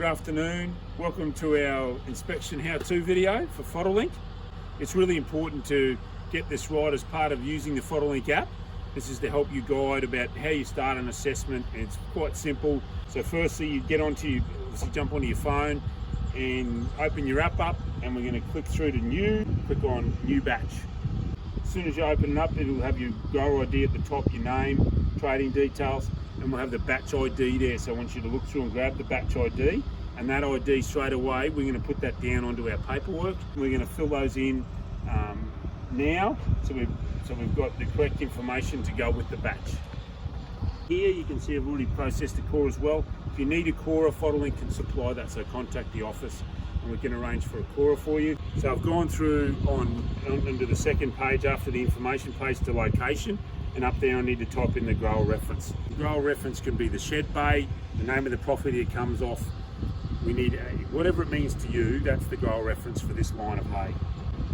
afternoon. Welcome to our inspection how-to video for Fodder Link. It's really important to get this right as part of using the Fodder Link app. This is to help you guide about how you start an assessment, and it's quite simple. So firstly, you jump onto your phone and open your app up, and we're going to click through to new, click on new batch. As soon as you open it up, it'll have your grower ID at the top, your name, trading details, and we'll have the batch ID there. So I want you to look through and grab the batch ID, and that ID straight away, we're going to put that down onto our paperwork. We're going to fill those in now, so we've got the correct information to go with the batch. Here you can see I've already processed a core as well. If you need a core, Fodder Link can supply that, so contact the office and we can arrange for a core for you. So I've gone through onto the second page after the information page to location, and up there I need to type in the grower reference. The grower reference can be the shed bay, the name of the property it comes off. We need whatever it means to you, that's the grower reference for this line of hay.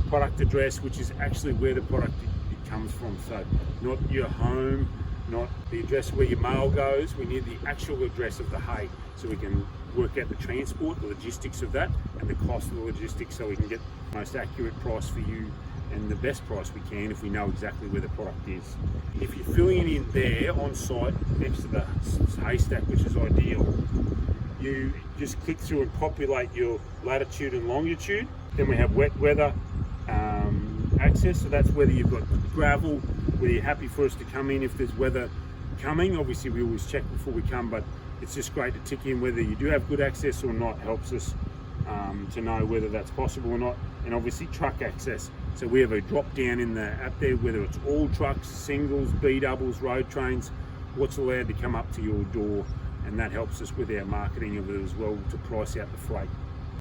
Product address, which is actually where the product it comes from, so not your home, not the address where your mail goes. We need the actual address of the hay so we can work out the transport, the logistics of that, and the cost of the logistics, so we can get the most accurate price for you and the best price we can if we know exactly where the product is. If you're filling it in there on site next to the haystack, which is ideal, you just click through and populate your latitude and longitude. Then we have wet weather access, so that's whether you've got gravel, whether you're happy for us to come in if there's weather coming. Obviously we always check before we come, but it's just great to tick in whether you do have good access or not. Helps us to know whether that's possible or not. And obviously truck access, so we have a drop down in the app there, whether it's all trucks, singles, B doubles, road trains, what's allowed to come up to your door, and that helps us with our marketing of it as well to price out the freight.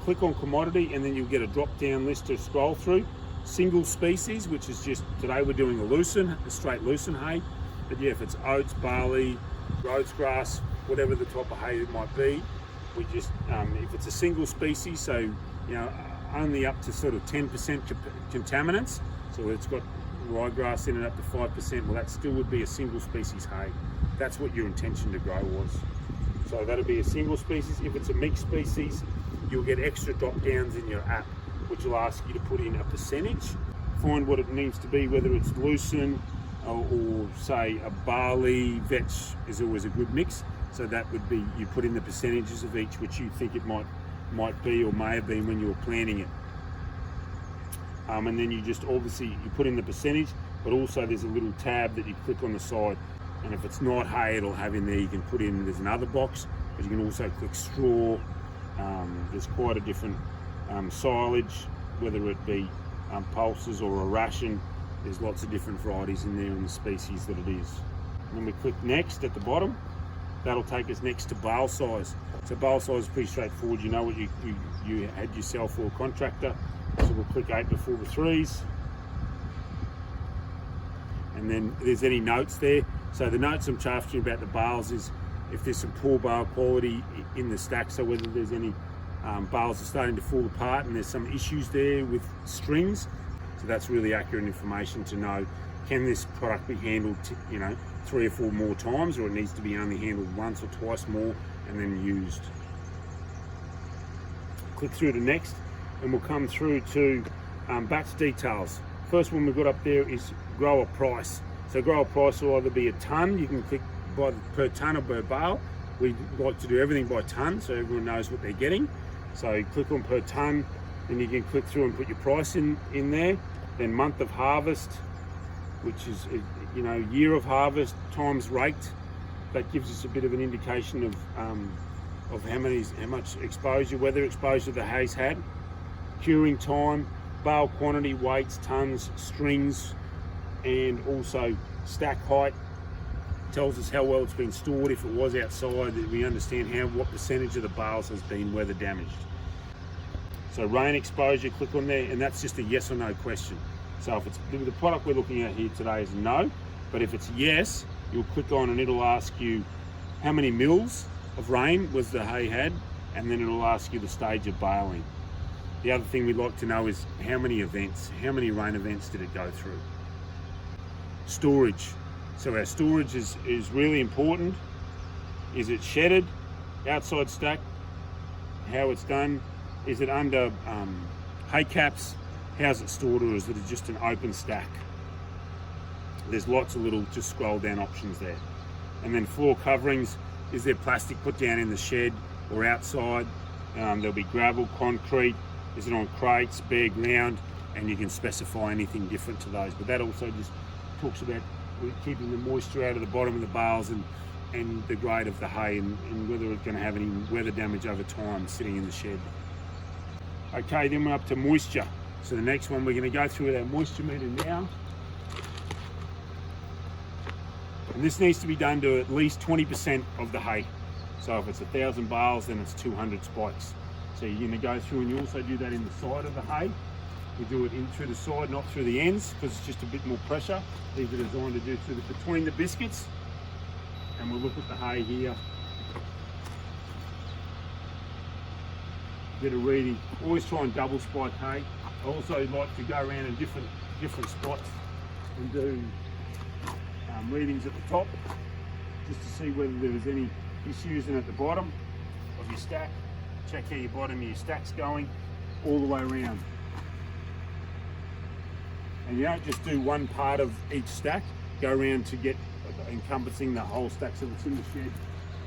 Click on commodity and then you'll get a drop down list to scroll through. Single species, which is just, today we're doing a straight lucerne hay, but yeah, if it's oats, barley, Rhodes grass, whatever the type of hay it might be, we just, if it's a single species, so you know, only up to sort of 10% contaminants, so it's got ryegrass in it up to 5%, well that still would be a single species hay. That's what your intention to grow was. So that'll be a single species. If it's a mixed species, you'll get extra drop downs in your app, which will ask you to put in a percentage, find what it needs to be, whether it's lucerne or say a barley vetch is always a good mix. So that would be, you put in the percentages of each which you think it might be or may have been when you were planning it. And then you just obviously you put in the percentage, but also there's a little tab that you click on the side, and if it's not hay, it'll have in there, you can put in, there's another box, but you can also click straw. There's quite a different silage, whether it be pulses or a ration. There's lots of different varieties in there and the species that it is. And then we click next at the bottom. That'll take us next to bale size. So bale size is pretty straightforward. You know what you had yourself for a contractor. So we'll click 8 before the 3s. And then there's any notes there. So the notes I'm after you about the bales is if there's some poor bale quality in the stack, so whether there's any bales are starting to fall apart and there's some issues there with strings. So that's really accurate information to know, can this product be handled 3 or 4 more times, or it needs to be only handled once or twice more and then used. Click through to next and we'll come through to batch details. First one we've got up there is grower price. So grower price will either be a tonne, you can click by per tonne or per bale. We like to do everything by tonne so everyone knows what they're getting. So click on per tonne, then you can click through and put your price in there. Then month of harvest, which is year of harvest times rate. That gives us a bit of an indication of how much exposure, weather exposure the hay's had. Curing time, bale quantity, weights, tonnes, strings, and also stack height. Tells us how well it's been stored. If it was outside, that we understand what percentage of the bales has been weather damaged. So rain exposure, click on there, and that's just a yes or no question. So if it's the product we're looking at here today is no, but if it's yes, you'll click on and it'll ask you how many mils of rain was the hay had, and then it'll ask you the stage of baling. The other thing we'd like to know is how many rain events did it go through. Storage. So our storage is really important. Is it shedded, outside stack? how it's done. Is it under hay caps? How's it stored, or is it just an open stack? There's lots of little just scroll down options there. And then floor coverings, is there plastic put down in the shed or outside? There'll be gravel, concrete, is it on crates, bare ground, and you can specify anything different to those. But that also just talks about keeping the moisture out of the bottom of the bales and the grade of the hay, and whether it's going to have any weather damage over time sitting in the shed. Okay, then we're up to moisture. So the next one we're going to go through with our moisture meter now. And this needs to be done to at least 20% of the hay. So if it's 1,000 bales, then it's 200 spikes. So you're going to go through, and you also do that in the side of the hay. You do it in through the side, not through the ends, because it's just a bit more pressure. These are designed to do through between the biscuits. And we'll look at the hay here. Get a reading. Always try and double spike hay. I also like to go around in different spots and do readings at the top, just to see whether there was any issues. And at the bottom of your stack, check how your bottom of your stack's going all the way around. And you don't just do one part of each stack, go around to get encompassing the whole stack. So if it's in the shed,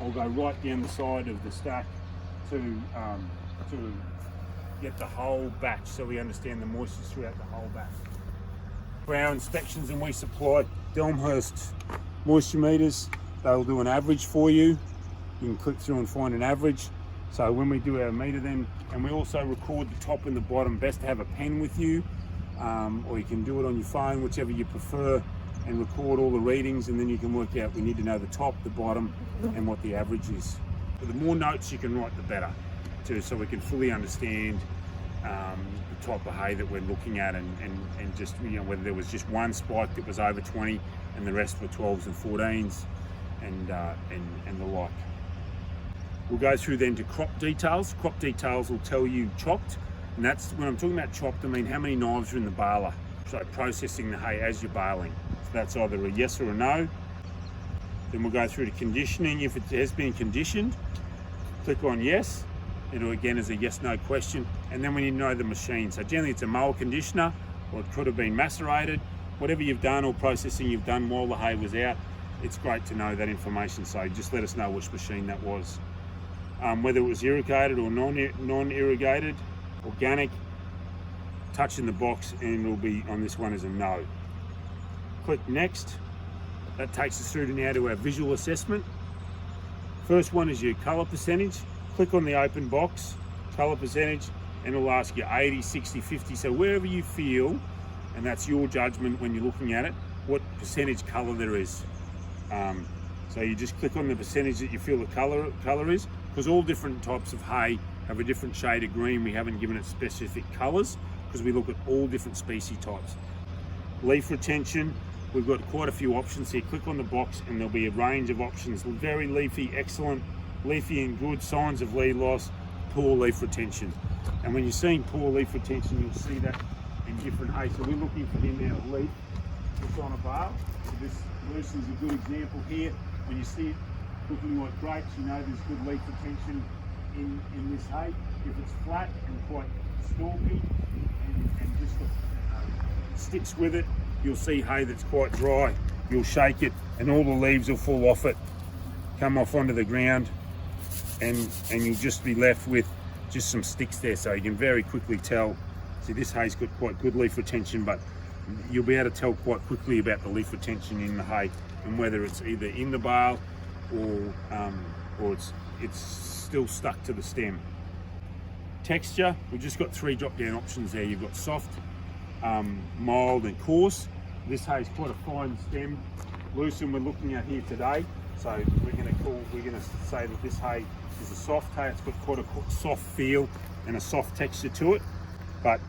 I'll go right down the side of the stack to get the whole batch, so we understand the moisture throughout the whole batch. For our inspections, and we supply Delmhurst moisture meters, they'll do an average for you. You can click through and find an average. So when we do our meter then, and we also record the top and the bottom, best to have a pen with you, or you can do it on your phone, whichever you prefer, and record all the readings, and then you can work out, we need to know the top, the bottom, and what the average is. But the more notes you can write, the better, too, so we can fully understand the type of hay that we're looking at, and just, you know, whether there was just one spike that was over 20 and the rest were 12s and 14s and the like. We'll go through then to crop details. Crop details will tell you chopped, and that's, when I'm talking about chopped, I mean how many knives are in the baler. So processing the hay as you're baling. So that's either a yes or a no. Then we'll go through to conditioning. If it has been conditioned, click on yes. It'll again is a yes/no question, and then we need to know the machine. So generally it's a mower conditioner, or it could have been macerated. Whatever you've done or processing you've done while the hay was out, it's great to know that information. So just let us know which machine that was. Whether it was irrigated or non-irrigated, organic, touch in the box, and it'll be on this one as a no. Click next. That takes us through to now to our visual assessment. First one is your colour percentage. Click on the open box, colour percentage, and it'll ask you 80, 60, 50. So wherever you feel, and that's your judgment when you're looking at it, what percentage colour there is. So you just click on the percentage that you feel the colour is, because all different types of hay have a different shade of green. We haven't given it specific colours because we look at all different species types. Leaf retention, we've got quite a few options here. Click on the box and there'll be a range of options. Very leafy, excellent, leafy and good, signs of leaf loss, poor leaf retention. And when you're seeing poor leaf retention, you'll see that in different hay. So we're looking for the amount of leaf that's on a bale. So this is a good example here. When you see it looking like grapes, you know there's good leaf retention in this hay. If it's flat and quite stalky and just sticks with it, you'll see hay that's quite dry. You'll shake it and all the leaves will fall off it, come off onto the ground, and you'll just be left with just some sticks there. So you can very quickly tell. See, this hay's got quite good leaf retention, but you'll be able to tell quite quickly about the leaf retention in the hay, and whether it's either in the bale or it's still stuck to the stem. Texture, we've just got 3 drop-down options there. You've got soft, mild, and coarse. This hay is quite a fine stem. Lucerne we're looking at here today. So we're going to say that this hay is a soft hay. It's got quite a soft feel and a soft texture to it. But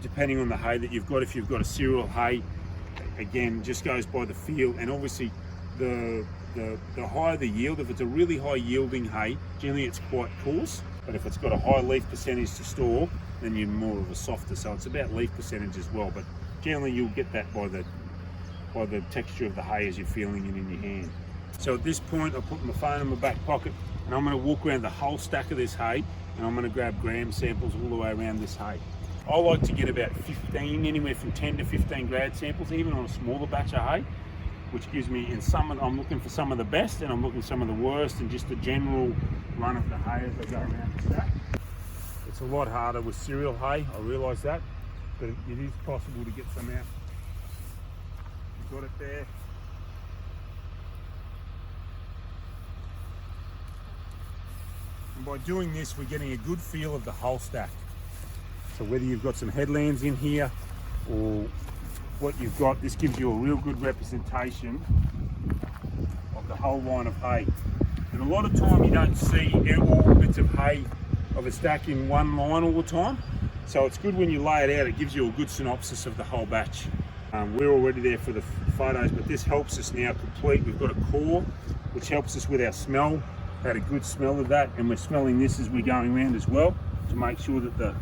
depending on the hay that you've got, if you've got a cereal hay, again, just goes by the feel. And obviously the higher the yield, if it's a really high yielding hay, generally it's quite coarse. But if it's got a high leaf percentage to store, then you're more of a softer. So it's about leaf percentage as well. But generally you'll get that by the texture of the hay as you're feeling it in your hand. So at this point, I'll put my phone in my back pocket and I'm going to walk around the whole stack of this hay, and I'm going to grab gram samples all the way around this hay. I like to get about 15, anywhere from 10 to 15 grad samples, even on a smaller batch of hay, which gives me, in some, I'm looking for some of the best, and I'm looking for some of the worst, and just the general run of the hay as I go around the stack. It's a lot harder with cereal hay, I realise that, but it is possible to get some out. You've got it there. And by doing this, we're getting a good feel of the whole stack. So whether you've got some headlands in here or what you've got, this gives you a real good representation of the whole line of hay. And a lot of time you don't see all bits of hay of a stack in one line all the time. So it's good when you lay it out, it gives you a good synopsis of the whole batch. We're already there for the photos, but this helps us now complete. We've got a core, which helps us with our smell. Had a good smell of that, and we're smelling this as we're going around as well to make sure that the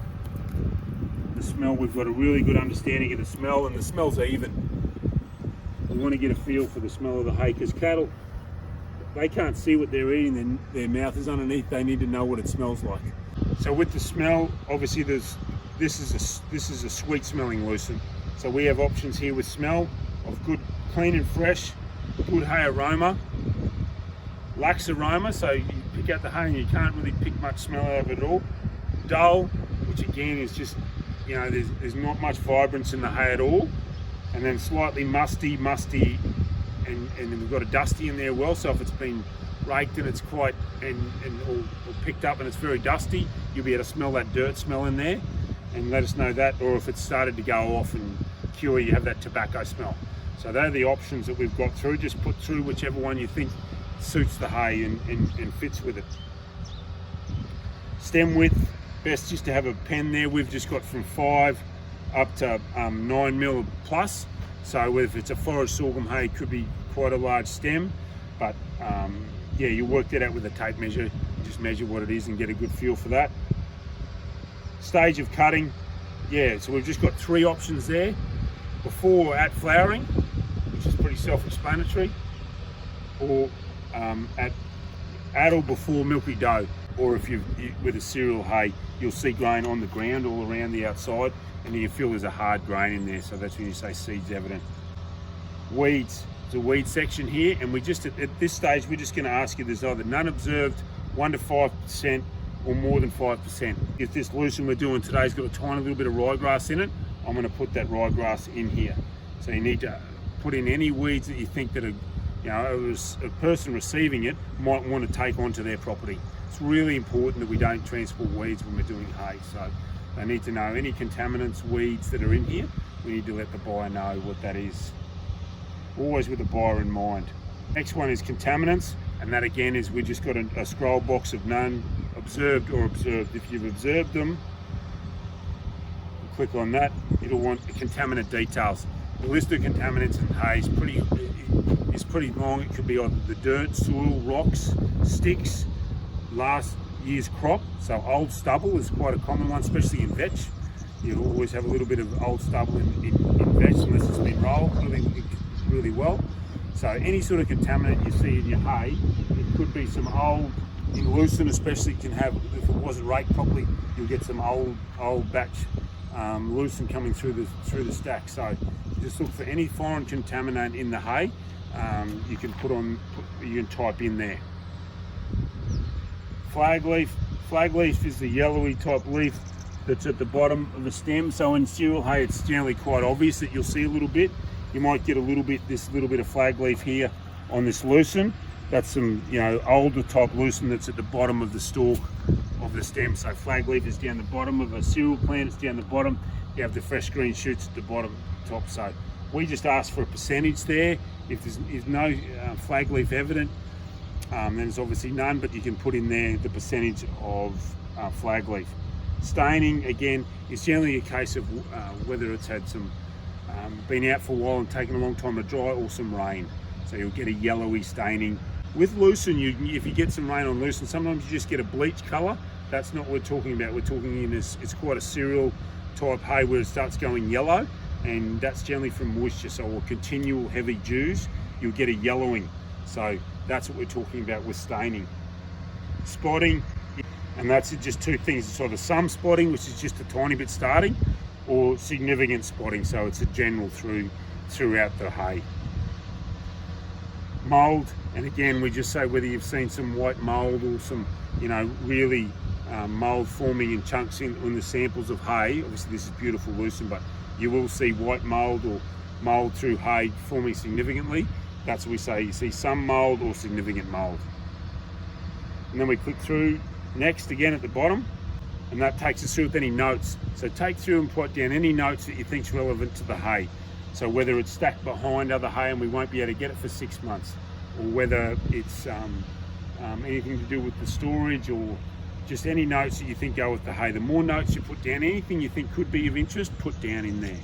smell, we've got a really good understanding of the smell, and the smell's even. We want to get a feel for the smell of the hay, because cattle, they can't see what they're eating, their mouth is underneath, they need to know what it smells like. So with the smell, obviously this is a sweet smelling lucerne. So we have options here with smell of good, clean and fresh, good hay aroma, lax aroma, so you pick out the hay and you can't really pick much smell out of it at all. Dull, which again is just, you know, there's not much vibrance in the hay at all. And then slightly musty, and then we've got a dusty in there well, so if it's been raked and it's quite, or picked up and it's very dusty, you'll be able to smell that dirt smell in there and let us know that, or if it's started to go off and cure, you have that tobacco smell. So they're the options that we've got through. Just put through whichever one you think suits the hay and fits with it. Stem width, best just to have a pen there. We've just got from 5 up to 9 mil plus. So if it's a forage sorghum hay, it could be quite a large stem, but yeah, you work that out with a tape measure. You just measure what it is and get a good feel for that. Stage of cutting, yeah, so we've just got 3 options there. Before at flowering, which is pretty self-explanatory, or at or before milky dough, or if with a cereal hay, you'll see grain on the ground all around the outside, and you feel there's a hard grain in there, so that's when you say seeds evident. Weeds, there's a weed section here, and we just at this stage we're just going to ask you, there's either none observed, 1 to 5%, or more than 5%. If this lucerne we're doing today's got a tiny little bit of ryegrass in it, I'm going to put that ryegrass in here. So you need to put in any weeds that you think that a person receiving it might want to take onto their property. It's really important that we don't transport weeds when we're doing hay. So they need to know any contaminants, weeds that are in here. We need to let the buyer know what that is. Always with the buyer in mind. Next one is contaminants, and that again is, we just got a scroll box of none, observed or observed. If you've observed them, click on that, it'll want the contaminant details. The list of contaminants in hay is pretty long. It could be either the dirt, soil, rocks, sticks, last year's crop. So old stubble is quite a common one, especially in vetch. You'll always have a little bit of old stubble in vetch unless it's been rolled really well. So any sort of contaminant you see in your hay, it could be some old, in lucerne especially, can have, if it wasn't raked properly, you'll get some old batch lucerne coming through the stack. So just look for any foreign contaminant in the hay. You can type in there. Flag leaf is the yellowy type leaf that's at the bottom of the stem. So in cereal hay, it's generally quite obvious that you'll see a little bit. You might get this little bit of flag leaf here on this lucerne. That's some, older type lucerne that's at the bottom of the stalk of the stem. So flag leaf is down the bottom of a cereal plant, it's down the bottom. You have the fresh green shoots at the bottom top. So we just ask for a percentage there. If there's no flag leaf evident, then there's obviously none, but you can put in there the percentage of flag leaf. Staining, again, is generally a case of whether it's had some, been out for a while and taken a long time to dry, or some rain. So you'll get a yellowy staining. With lucerne, if you get some rain on lucerne, sometimes you just get a bleach colour. That's not what we're talking about. We're talking in this, it's quite a cereal type hay where it starts going yellow, and that's generally from moisture, or continual heavy dews, you'll get a yellowing. So that's what we're talking about with staining. spotting, and that's just two things. It's either some spotting, which is just a tiny bit starting, or significant spotting, so it's a general throughout the hay. Mould, and again we just say whether you've seen some white mould or some, you know, really mould forming in chunks in the samples of hay. Obviously this is beautiful lucerne, but you will see white mould or mould through hay forming significantly. That's what we say, you see some mould or significant mould. And then we click through next again at the bottom, and that takes us through with any notes. So take through and put down any notes that you think's relevant to the hay. So whether it's stacked behind other hay and we won't be able to get it for 6 months, or whether it's anything to do with the storage, or just any notes that you think go with the hay. The more notes you put down, anything you think could be of interest, put down in there.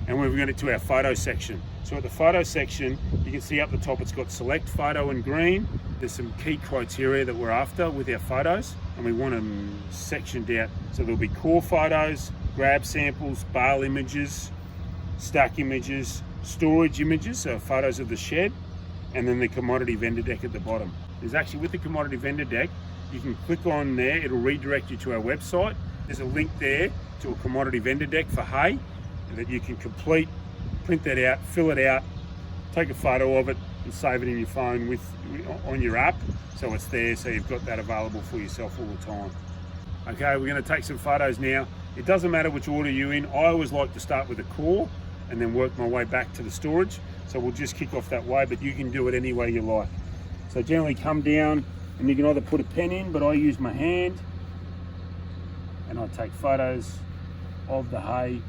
And we're going to to our photo section. So at the photo section, you can see up the top it's got select photo in green. There's some key criteria that we're after with our photos, and we want them sectioned out. So there'll be core photos, grab samples, bale images, stack images, storage images, so photos of the shed, and then the commodity vendor deck at the bottom. There's actually, with the commodity vendor deck, you can click on there, it'll redirect you to our website. There's a link there to a commodity vendor deck for hay that you can complete, print that out, fill it out, take a photo of it and save it in your phone on your app, so it's there, so you've got that available for yourself all the time. Okay, we're going to take some photos now. It doesn't matter which order you're in. I always like to start with a core and then work my way back to the storage. So we'll just kick off that way, but you can do it any way you like. So generally come down, and you can either put a pen in, but I use my hand, and I take photos of the hay,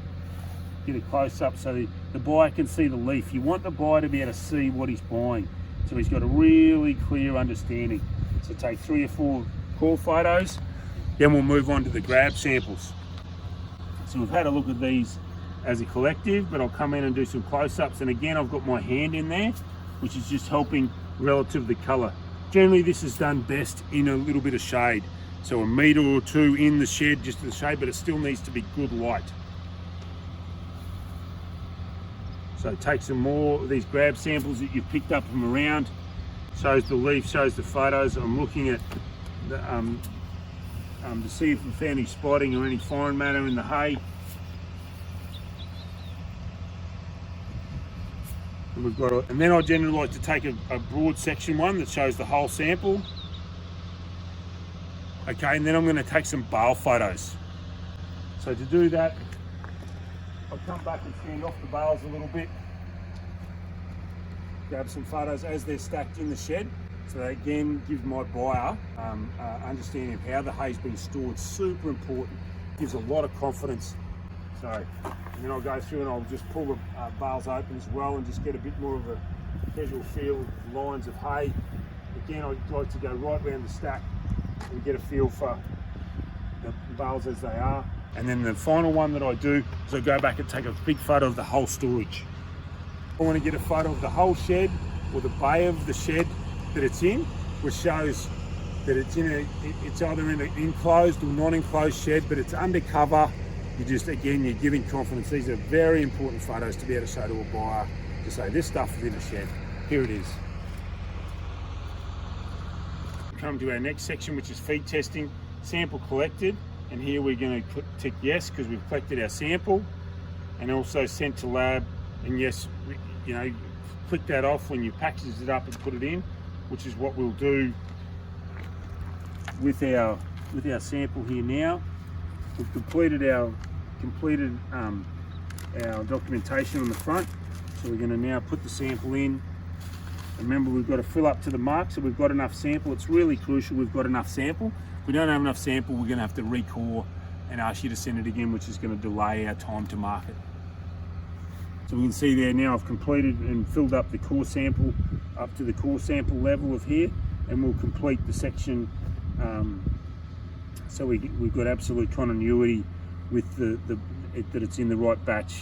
get a close up so the buyer can see the leaf. You want the buyer to be able to see what he's buying, so he's got a really clear understanding. So take 3 or 4 core photos, then we'll move on to the grab samples. So we've had a look at these as a collective, but I'll come in and do some close-ups, and again I've got my hand in there, which is just helping relative to the colour. Generally this is done best in a little bit of shade, so a metre or 2 in the shed, just in the shade, but it still needs to be good light. So take some more of these grab samples that you've picked up from around. Shows the leaf, shows the photos. I'm looking at the, to see if we found any spotting or any foreign matter in the hay. And then I generally like to take a broad section one that shows the whole sample. Okay, and then I'm going to take some bale photos. So to do that, I'll come back and stand off the bales a little bit. Grab some photos as they're stacked in the shed. So that again gives my buyer understanding of how the hay's been stored. Super important. Gives a lot of confidence. So, and then I'll go through and I'll just pull the bales open as well and just get a bit more of a visual feel of lines of hay. Again, I'd like to go right around the stack and get a feel for the bales as they are. And then the final one that I do is I go back and take a big photo of the whole storage. I want to get a photo of the whole shed or the bay of the shed that it's in, which shows that it's either in an enclosed or non-enclosed shed, but it's undercover. You're giving confidence. These are very important photos to be able to show to a buyer, to say this stuff is in a shed. Here it is. Come to our next section, which is feed testing. Sample collected, and here we're going to tick yes because we've collected our sample, and also sent to lab. And yes, click that off when you package it up and put it in, which is what we'll do with our sample here now. We've completed our documentation on the front, so we're going to now put the sample in. Remember, we've got to fill up to the mark, so we've got enough sample. It's really crucial we've got enough sample. If we don't have enough sample, we're going to have to recore and ask you to send it again, which is going to delay our time to market. So we can see there now I've completed and filled up the core sample up to the core sample level of here, and we'll complete the section so we've got absolute continuity with that it's in the right batch